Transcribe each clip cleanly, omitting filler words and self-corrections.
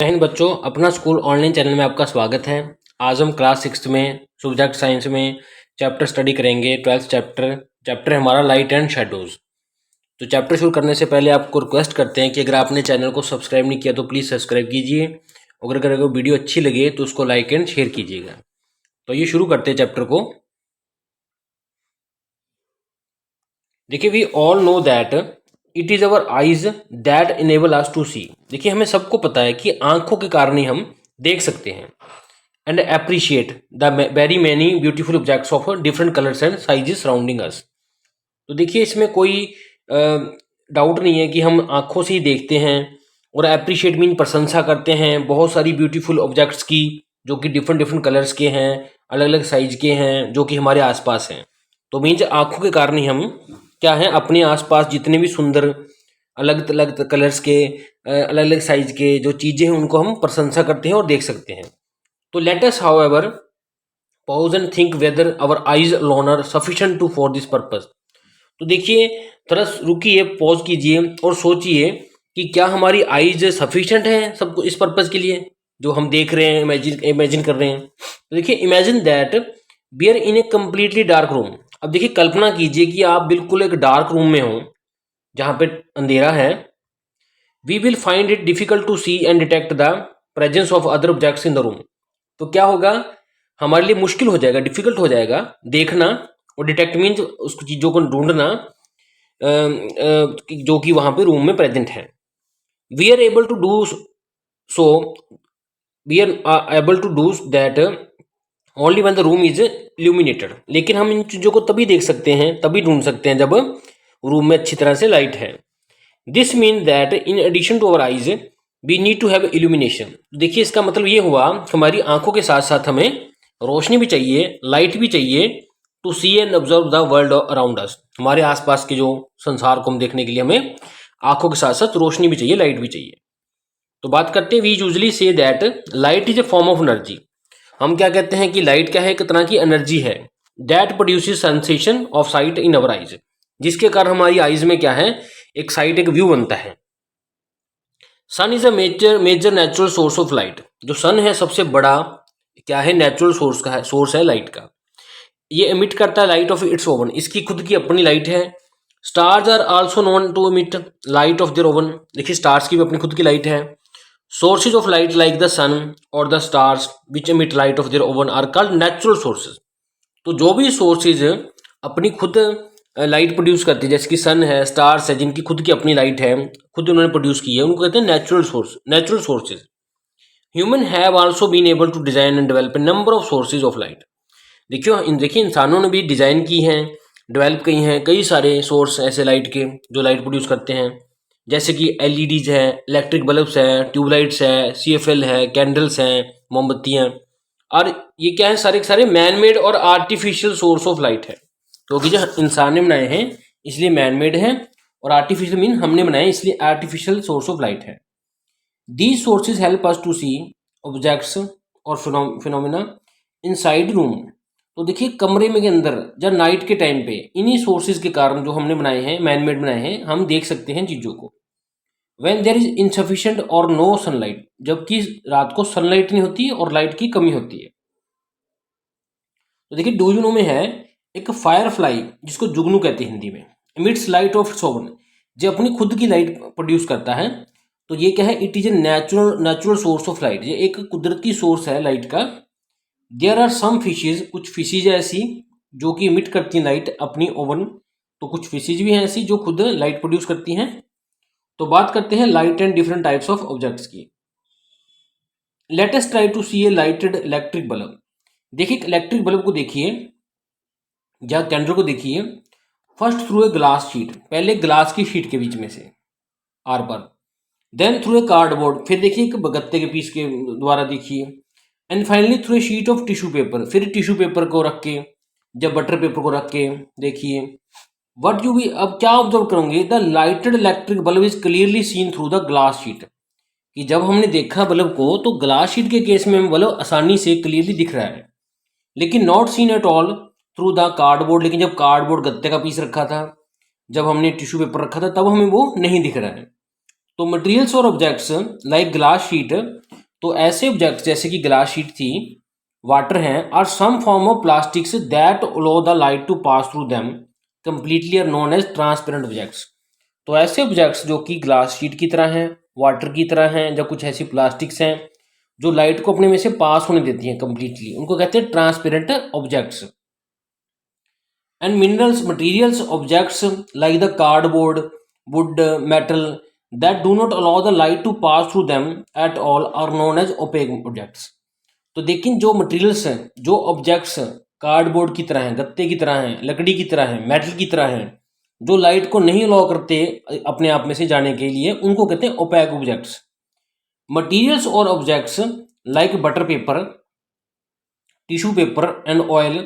जय हिंद बच्चों, अपना स्कूल ऑनलाइन चैनल में आपका स्वागत है। आज हम क्लास 6 में सब्जेक्ट साइंस में चैप्टर स्टडी करेंगे। 12th चैप्टर है हमारा लाइट एंड शेडोज़। तो चैप्टर शुरू करने से पहले आपको रिक्वेस्ट करते हैं कि अगर आपने चैनल को सब्सक्राइब नहीं किया तो प्लीज़ सब्सक्राइब कीजिए। अगर वीडियो अच्छी लगे तो उसको लाइक एंड शेयर कीजिएगा। तो ये शुरू करते हैं चैप्टर को। देखिए, we all know that it is our eyes that enable us to see. देखिए, हमें सबको पता है कि आंखों के कारण ही हम देख सकते हैं and appreciate the very many beautiful objects of different colours and sizes surrounding us. तो देखिए, इसमें कोई डाउट नहीं है कि हम आंखों से ही देखते हैं और अप्रिशिएट मीन प्रशंसा करते हैं बहुत सारी ब्यूटीफुल ऑब्जेक्ट्स की, जो कि डिफरेंट डिफरेंट कलर्स के हैं, अलग अलग साइज के हैं, जो कि हमारे आसपास हैं। तो मीन्स आंखों के कारण ही हम क्या है, अपने आसपास जितने भी सुंदर अलग अलग कलर्स के अलग अलग साइज के जो चीज़ें हैं उनको हम प्रशंसा करते हैं और देख सकते हैं। तो let us however pause and think whether our eyes alone are sufficient to for this purpose. तो देखिए, थोड़ा रुकिए, पॉज कीजिए और सोचिए कि क्या हमारी आइज सफिशिएंट है सबको इस पर्पस के लिए जो हम देख रहे हैं, इमेजिन कर रहे हैं। तो देखिए, imagine that we are in a completely dark room. अब देखिए, कल्पना कीजिए कि आप बिल्कुल एक डार्क रूम में हो जहाँ पे अंधेरा है। We will find it difficult to see and detect the presence of other objects in the room. तो क्या होगा, हमारे लिए मुश्किल हो जाएगा, डिफिकल्ट हो जाएगा देखना और डिटेक्ट मीन्स उस चीज़ों को ढूंढना जो कि वहाँ पे रूम में प्रेजेंट है। We are able to do so we are able to do that only when the room is illuminated. लेकिन हम इन चीज़ों को तभी देख सकते हैं, तभी ढूंढ सकते हैं जब रूम में अच्छी तरह से लाइट है। This mean that in addition to our eyes we need to have illumination. देखिए, इसका मतलब ये हुआ कि हमारी आंखों के साथ साथ हमें रोशनी भी चाहिए, लाइट भी चाहिए to see and observe the world around us. हमारे आसपास के जो संसार को हम देखने के लिए हमें आंखों के साथ साथ रोशनी भी चाहिए, लाइट भी चाहिए। तो बात करते हैं, we usually say that light is a form of energy. हम क्या कहते हैं कि लाइट क्या है, एक तरह की एनर्जी है। That produces sensation of site in our eyes, जिसके कारण हमारी आइज में क्या है, एक साइट, एक व्यू बनता है। Sun is a major natural source of light. जो सन है सबसे बड़ा क्या है, नेचुरल सोर्स है लाइट का। ये एमिट करता है लाइट ऑफ इट्स ओवन, इसकी खुद की अपनी लाइट है। Stars are also known to emit light of their own. देखिए, स्टार्स की भी अपनी खुद की लाइट है। Sources of light like the sun और the stars which emit light of their own are called natural sources. तो जो भी सोर्सेज अपनी खुद लाइट प्रोड्यूस करती है, जैसे कि सन है, स्टार्स है, जिनकी खुद की अपनी लाइट है, खुद उन्होंने प्रोड्यूस की है, उनको कहते हैं natural sources. Human have also been able to design and develop a number of sources of light. देखिए, इंसानों ने भी डिज़ाइन की हैं, डेवलप की हैं कई सारे सोर्स ऐसे लाइट के जो लाइट प्रोड्यूस करते हैं। जैसे कि एलईडीज है, इलेक्ट्रिक बल्ब्स है, ट्यूबलाइट्स है, सीएफएल है, कैंडल्स हैं, मोमबत्तियाँ। और ये क्या है, सारे के सारे मैन मेड और आर्टिफिशियल सोर्स ऑफ लाइट है। क्योंकि जो इंसान ने बनाए हैं इसलिए मैन मेड है, और आर्टिफिशियल मीन हमने बनाए इसलिए आर्टिफिशियल सोर्स ऑफ लाइट है। These sources help us to see objects और फिनोमिना इनसाइड रूम। तो देखिए, कमरे में के अंदर जब नाइट के टाइम पे इन्हीं सोर्सेज के कारण जो हमने बनाए हैं, मैन मेड बनाए हैं, हम देख सकते हैं चीज़ों को। व्हेन देयर इज इनसफिशिएंट और नो सनलाइट, जबकि रात को सनलाइट नहीं होती और लाइट की कमी होती है। तो देखिए, डू यू नो में है एक फायर फ्लाई, जिसको जुगनू कहते हैं हिंदी में, इमिट्स लाइट ऑफ सोवन, जो अपनी खुद की लाइट प्रोड्यूस करता है। तो ये क्या है, it is a natural source of light, ये एक कुदरती सोर्स है लाइट का। देयर आर सम फिशेज, कुछ फिशेज ऐसी जो कि इमिट करती हैं लाइट अपनी ओवन। तो कुछ फिशेज भी हैं ऐसी जो खुद लाइट प्रोड्यूस करती हैं। तो बात करते हैं light and different types of objects की। Let us try to see a lighted electric bulb. देखिए, इलेक्ट्रिक बल्ब को देखिए या कैंडल को देखिए, first through a glass sheet, पहले ग्लास की शीट के बीच में से आर पर, देन थ्रू ए कार्डबोर्ड, फिर देखिए एक गत्ते के पीस के द्वारा देखिए, and finally through a sheet of tissue paper, फिर टिश्यू पेपर को रख के, जब बटर पेपर को रख के देखिए। वट यू भी अब क्या ऑब्जर्व करोगे, the lighted electric bulb is clearly seen through the glass sheet. कि जब हमने देखा बल्ब को तो ग्लास शीट के केस में बल्ब आसानी से क्लियरली दिख रहा है, लेकिन not seen at all through the cardboard. लेकिन जब कार्डबोर्ड गत्ते का पीस रखा था, जब हमने टिश्यू पेपर रखा था, तब हमें वो नहीं दिख रहा है। तो मटेरियल्स और ऑब्जेक्ट्स लाइक ग्लास शीट, तो ऐसे ऑब्जेक्ट्स जैसे कि ग्लास शीट थी, वाटर हैं, are some form of plastics that allow the light to pass through them completely are known as transparent objects. तो ऐसे ऑब्जेक्ट्स जो कि ग्लास शीट की तरह हैं, वाटर की तरह हैं, या कुछ ऐसी प्लास्टिक्स हैं जो लाइट को अपने में से पास होने देती हैं कंप्लीटली, उनको कहते हैं transparent objects. And minerals materials objects like the cardboard, wood, metal that do not allow the light to pass through them at all are known as opaque objects। तो लेकिन जो मटेरियल्स हैं, जो ऑब्जेक्ट्स कार्डबोर्ड की तरह हैं, गत्ते की तरह हैं, लकड़ी की तरह हैं, मेटल की तरह हैं, जो लाइट को नहीं अलाउ करते अपने आप में से जाने के लिए, उनको कहते हैं ओपैक ऑब्जेक्ट्स। मटेरियल्स और objects like butter paper, tissue paper and oil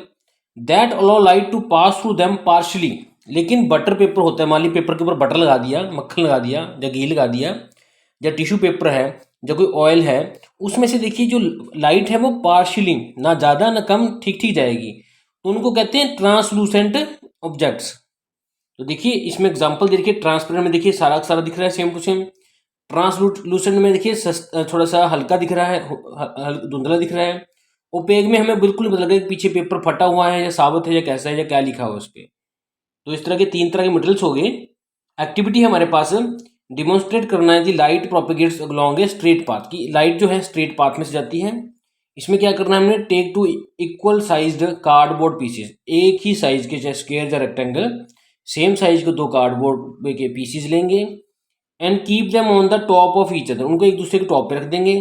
that allow light to pass through them partially. लेकिन बटर पेपर होता है, मान ली पेपर के ऊपर बटर लगा दिया, मक्खन लगा दिया या घी लगा दिया, या टिश्यू पेपर है, या कोई ऑयल है, उसमें से देखिए जो लाइट है वो पार्शली, ना ज़्यादा ना कम, ठीक ठीक जाएगी, तो उनको कहते हैं ट्रांसलूसेंट ऑब्जेक्ट्स। तो देखिए इसमें एग्जांपल देखिए, ट्रांसपेरेंट में देखिए सारा सारा दिख रहा है सेम टू सेम, ट्रांसलूसेंट में देखिए थोड़ा सा हल्का दिख रहा है, धुंधला दिख रहा है, ओपेक में हमें बिल्कुल पता लगे पीछे पेपर फटा हुआ है या साबुत है या कैसा है या क्या लिखा हुआ है उस पर। तो इस तरह के तीन तरह के मटेरियल्स हो गए। एक्टिविटी है हमारे पास, डिमोन्स्ट्रेट करना है कि light propagates along a straight path, की लाइट जो है स्ट्रेट पाथ में से जाती है। इसमें क्या करना है हमने, take two equal sized cardboard pieces, एक ही साइज के, चाहे स्क्वायर या रेक्टेंगल, सेम साइज के दो कार्डबोर्ड के पीसेस लेंगे, and keep them on the top of each other, उनको एक दूसरे के टॉप पे रख देंगे,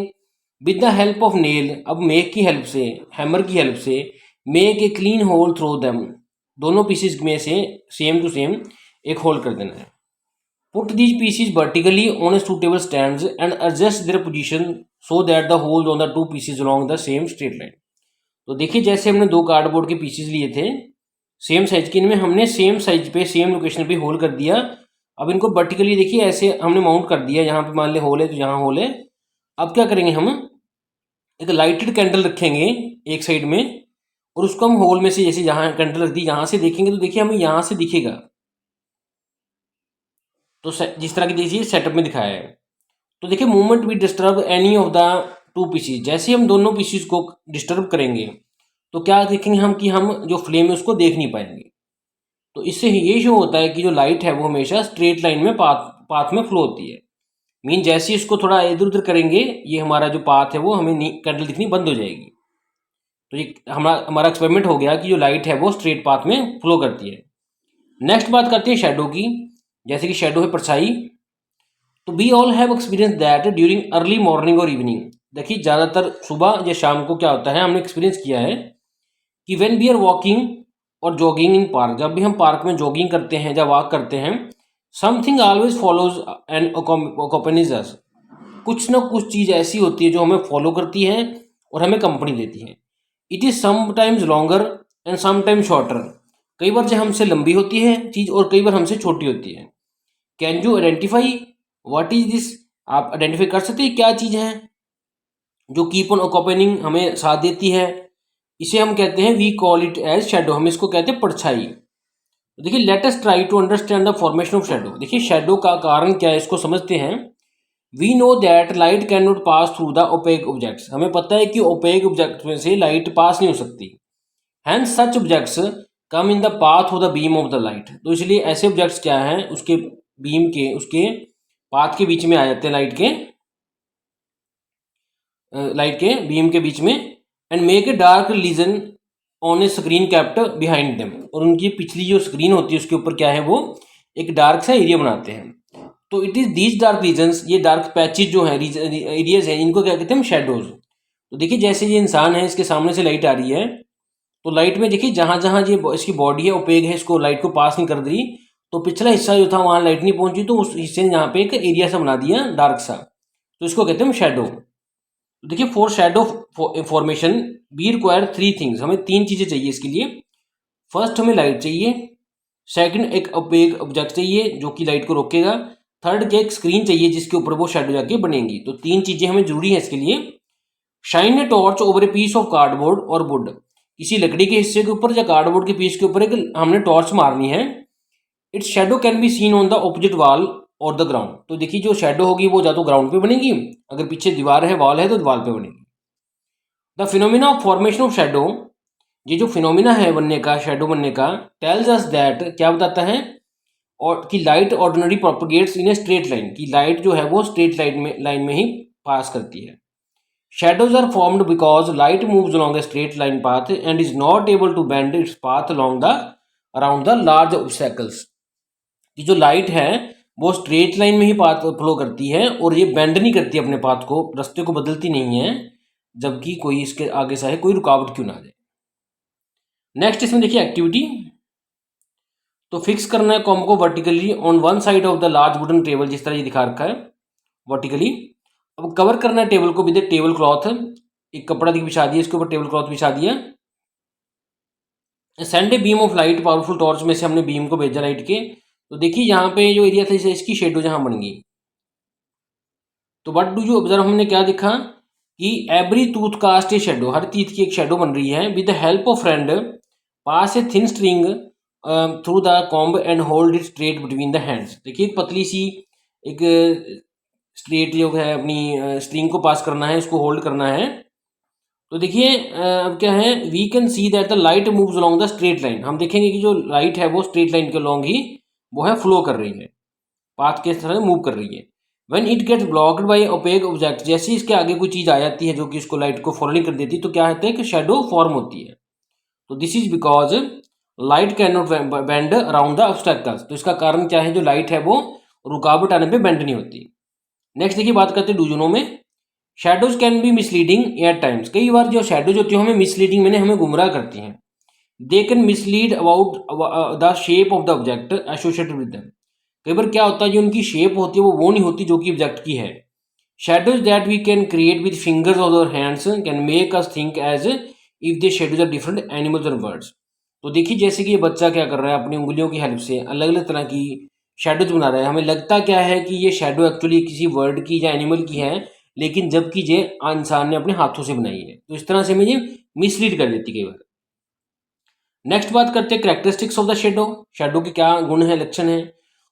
with the help of nail, अब मेक की हेल्प से, हैमर की हेल्प से, make a clean hole through them, दोनों पीसेस में से सेम टू सेम एक होल कर देना है। Put these pieces vertically on a suitable stands and adjust their position so that the holes on the two pieces along the same straight line. तो देखिए जैसे हमने दो कार्डबोर्ड के पीसेस लिए थे सेम साइज के, इनमें हमने सेम साइज पे सेम लोकेशन पे होल कर दिया। अब इनको वर्टिकली देखिए ऐसे हमने माउंट कर दिया, यहाँ पे मान ले होल है तो यहाँ होल है। अब क्या करेंगे, हम एक लाइटेड कैंडल रखेंगे एक साइड में, और उसको हम होल में से, जैसे यहाँ कैंडल रख दी, यहाँ से देखेंगे तो देखिए हमें यहाँ से दिखेगा। तो जिस तरह की देखिए सेटअप में दिखाया है। तो देखिए मूवमेंट भी disturb any of the two pieces, जैसे हम दोनों पीसीज को डिस्टर्ब करेंगे तो क्या देखेंगे हम कि हम जो फ्लेम है उसको देख नहीं पाएंगे। तो इससे ये शो होता है कि जो लाइट है वो हमेशा स्ट्रेट लाइन में पाथ में फ्लो होती है। मीन जैसे ही इसको थोड़ा इधर उधर करेंगे, ये हमारा जो पाथ है वो हमें कैंडल दिखनी बंद हो जाएगी। तो ये हमारा एक्सपेरिमेंट हो गया कि जो लाइट है वो स्ट्रेट पाथ में फ्लो करती है। नेक्स्ट बात करते हैं शेडो की। जैसे कि शेडो है परछाई। तो we all have experience that during early morning और इवनिंग। देखिए ज़्यादातर सुबह या शाम को क्या होता है, हमने एक्सपीरियंस किया है कि व्हेन वी आर वॉकिंग और जॉगिंग इन पार्क, जब भी हम पार्क में जॉगिंग करते हैं या वॉक करते हैं, something always follows and accompanies us, कुछ ना कुछ चीज़ ऐसी होती है जो हमें फॉलो करती है और हमें कंपनी देती है। It is sometimes longer and sometimes shorter, कई बार जो हमसे लंबी होती है चीज़ और कई बार हमसे छोटी होती है। Can you identify what is this, आप आइडेंटिफाई कर सकते हैं क्या चीज़ है जो कीप ऑन अकम्पनिंग हमें साथ देती है। इसे हम कहते हैं, we call it as shadow, हम इसको कहते हैं परछाई। देखिए let us try to understand the formation of shadow. देखिए शेडो का कारण क्या है इसको समझते हैं। We know that light can not pass through the opaque objects, हमें पता है कि ओपेक ऑब्जेक्ट में से लाइट पास नहीं हो सकती। Hence such objects come in the path of the beam of the light, तो इसलिए ऐसे ऑब्जेक्ट्स क्या हैं उसके बीम के, उसके पाथ के बीच में आ जाते हैं, लाइट के बीम के बीच में, and make a dark region on a screen kept behind them, और उनकी पिछली जो स्क्रीन होती है उसके ऊपर क्या है वो एक डार्क सा एरिया बनाते हैं। तो it is these dark regions, ये डार्क पैचेज जो है एरियाज हैं, इनको क्या कहते हैं हम शेडोज। तो देखिए जैसे ये इंसान है, इसके सामने से लाइट आ रही है, तो लाइट में देखिए जहाँ जहाँ ये इसकी बॉडी है ओपेक है, इसको लाइट को पास नहीं कर रही, तो पिछला हिस्सा जो था वहाँ लाइट नहीं पहुंची, तो उस हिस्से ने यहाँ पे एक एरिया सा बना दिया डार्क सा, तो इसको कहते हैं हम शेडो। तो देखिए for shadow formation we require three things, हमें तीन चीज़ें चाहिए इसके लिए। फर्स्ट हमें लाइट चाहिए, सेकंड एक ओपेक ऑब्जेक्ट चाहिए जो कि लाइट को रोकेगा, थर्ड के एक स्क्रीन चाहिए जिसके ऊपर वो शेडो जाके बनेगी। तो तीन चीज़ें हमें जरूरी है इसके लिए। Shine a torch over a piece of cardboard और वुड, किसी लकड़ी के हिस्से के ऊपर या कार्डबोर्ड के पीस के ऊपर एक हमने टॉर्च मारनी है। Its shadow can be seen on the opposite wall और द ग्राउंड। तो देखिए जो शेडो होगी वो या तो ग्राउंड पे बनेगी, अगर पीछे दीवार है, वॉल है, तो दीवार पे बनेगी। The phenomena of formation of shadow, ये जो फिनोमिना है बनने का, शेडो बनने का, टेल्स अस दैट, क्या बताता है, और कि light ordinary propagates in a straight line, की लाइट जो है वो स्ट्रेट लाइन में ही पास करती है। Shadows are formed because light moves along a straight line path and is not able to bend its path around the large obstacles। कि जो light है वो स्ट्रेट लाइन में ही पाथ फ्लो करती है और ये बेंड नहीं करती अपने पाथ को, रास्ते को बदलती नहीं है, जबकि कोई इसके आगे चाहे कोई रुकावट क्यों ना आ जाए। नेक्स्ट इसमें देखिए एक्टिविटी। तो फिक्स करना है कॉम को vertically on one side of the large wooden table, जिस तरह ये दिखा रखा है वर्टिकली। अब कवर करना है टेबल को विद टेबल क्लॉथ, एक कपड़ा बिछा दिया, इसके ऊपर टेबल क्लॉथ बिछा दिया। Send a beam of light, powerful torch में से हमने बीम को भेजा लाइट के। तो देखिए यहाँ पे जो एरिया था इसकी शेडो जहाँ बन गई। तो व्हाट डू यू ऑब्जर्व, हमने क्या देखा कि every tooth cast a shadow, हर तीत की एक शेडो बन रही है। With the help of friend pass a thin string through the comb and hold it straight between the hands. देखिए एक पतली सी एक स्ट्रेट जो है अपनी स्ट्रिंग को पास करना है, इसको होल्ड करना है। तो देखिए अब क्या है, we can see that the light moves along the straight line. हम देखेंगे कि जो लाइट है वो स्ट्रेट लाइन के अलोंग ही वो है फ्लो कर रही है, पाथ के तरह मूव कर रही है। When it gets blocked by opaque object, जैसे इसके आगे कोई चीज़ आ जाती है जो कि इसको लाइट को फॉलो नहीं कर देती, तो क्या होता है कि शेडो फॉर्म होती है। तो this is because light can not bend around the obstacles. तो इसका कारण क्या है, जो लाइट है वो रुकावट आने पे बेंड नहीं होती। नेक्स्ट देखिए बात करते हैं डू यू नो में। Shadows can be misleading at times, कई बार जो शेडोज होती है हमें मिसलीडिंग मैंने हमें गुमराह करती हैं। They can mislead about the shape of the object associated with them. कई बार क्या होता है, जो उनकी शेप होती है वो नहीं होती जो कि ऑब्जेक्ट की है। Shadows that we can create with fingers of our hands can make us think as if the shadows are different animals and birds. तो देखिए जैसे कि ये बच्चा क्या कर रहा है, अपनी उंगलियों की हेल्प से अलग अलग तरह की शेडोज बना रहा है। हमें लगता क्या है कि ये शेडो एक्चुअली किसी वर्ड की या एनिमल की है, लेकिन जबकि ये इंसान ने अपने हाथों से बनाई है। तो इस तरह से हमें ये मिसलीड कर देती कई बार। नेक्स्ट बात करते हैं characteristics of the shadow, shadow के क्या गुण है, लक्षण है।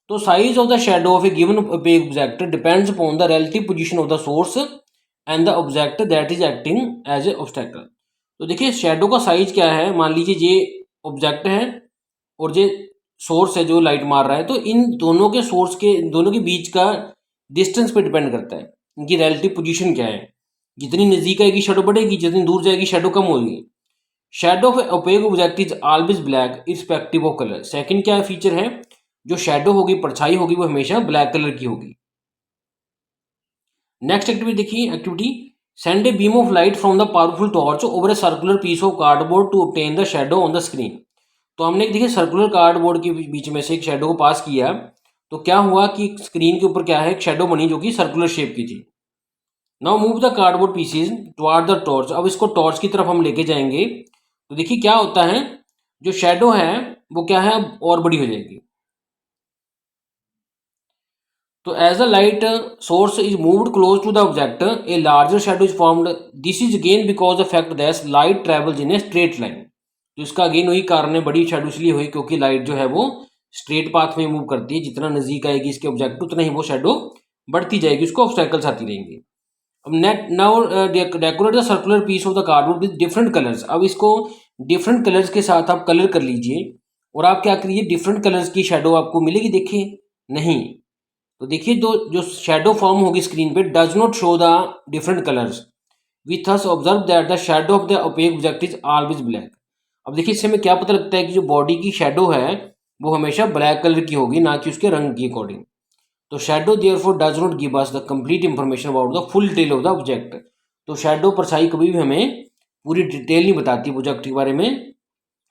तो size of the shadow of a given object depends upon the relative position of the source and the object that is acting as a obstacle. तो देखिए शेडो का साइज क्या है, मान लीजिए ये ऑब्जेक्ट है और ये सोर्स है जो लाइट मार रहा है, तो इन दोनों के सोर्स के दोनों के बीच का डिस्टेंस पे डिपेंड करता है, इनकी रिलेटिव पोजीशन क्या है। जितनी नज़दीक आएगी शेडो बढ़ेगी, जितनी दूर जाएगी शेडो कम होगी। Shadow of OPEC object is always black irrespective of colour. Second क्या फीचर है, जो शेडो होगी, परछाई होगी, वो हमेशा ब्लैक कलर की होगी। नेक्स्ट एक्टिविटी देखिए activity. Send a beam of light from the powerful torch over a circular piece of cardboard to obtain the shadow on the screen. तो हमने देखिए सर्कुलर कार्डबोर्ड के बीच में से एक शेडो को पास किया, तो क्या हुआ कि स्क्रीन के ऊपर क्या है, एक शेडो बनी जो कि सर्कुलर शेप की थी। Now move the cardboard pieces toward the torch. अब इसको टॉर्च की तरफ हम लेके जाएंगे, तो देखिए क्या होता है, जो शेडो है वो क्या है, और बड़ी हो जाएगी। तो as a light source is moved close to the object a larger shadow is formed. This is again because the fact that light travels in a straight line. तो इसका अगेन वही कारण है, बड़ी शेडो इसलिए हुई क्योंकि लाइट जो है वो स्ट्रेट पाथ में मूव करती है। जितना नजदीक आएगी इसके ऑब्जेक्ट उतना ही वो शेडो बढ़ती जाएगी, उसको ऑब्स्टेकल्स आती रहेंगी। अब now decorate the circular piece of the cardboard with different colours. अब इसको डिफरेंट कलर्स के साथ आप कलर कर लीजिए और आप क्या करिए, डिफरेंट कलर्स की शेडो आपको मिलेगी। देखिए नहीं, तो देखिए जो शेडो फॉर्म होगी स्क्रीन पे does not show the different colours. We thus observe that the shadow of the opaque object is always black. अब देखिए इससे हमें क्या पता लगता है कि जो बॉडी की शेडो है वो हमेशा ब्लैक कलर की होगी, ना कि उसके रंग की अकॉर्डिंग। तो shadow therefore does not give us the complete information about the full detail of the object. तो शेडो परछाई कभी भी हमें पूरी डिटेल नहीं बताती ऑब्जेक्ट के बारे में,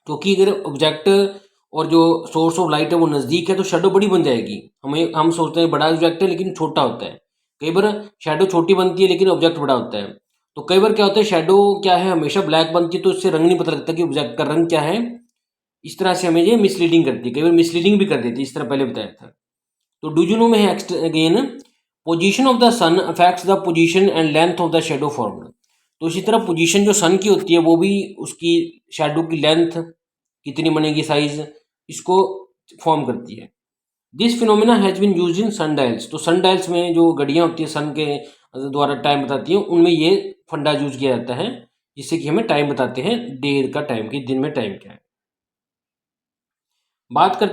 क्योंकि अगर ऑब्जेक्ट और जो सोर्स ऑफ लाइट है वो नज़दीक है तो शेडो बड़ी बन जाएगी। हम सोचते हैं बड़ा ऑब्जेक्ट है लेकिन छोटा होता है। कई बार शेडो छोटी बनती है लेकिन ऑब्जेक्ट बड़ा होता है। तो कई बार क्या होता है, शेडो क्या है हमेशा ब्लैक बनती है, तो इससे रंग नहीं पता लगता कि ऑब्जेक्ट का रंग क्या है। इस तरह से हमें ये मिसलीडिंग करती है, कई बार मिसलीडिंग भी कर देती है, इस तरह पहले बताया था। तो डू यू नो में है again, position of the sun affects the position and length of the shadow formed. तो इसी तरह पोजीशन जो सन की होती है वो भी उसकी शेडो की लेंथ कितनी बनेगी, साइज, इसको फॉर्म करती है। This phenomena has been used in sundials. तो सनडायल्स में जो घड़ियाँ होती हैं सन के द्वारा टाइम बताती हैं, उनमें ये फंडा यूज किया जाता है, जिससे कि हमें टाइम बताते हैं, देर का टाइम, कि दिन में टाइम क्या है। बात करते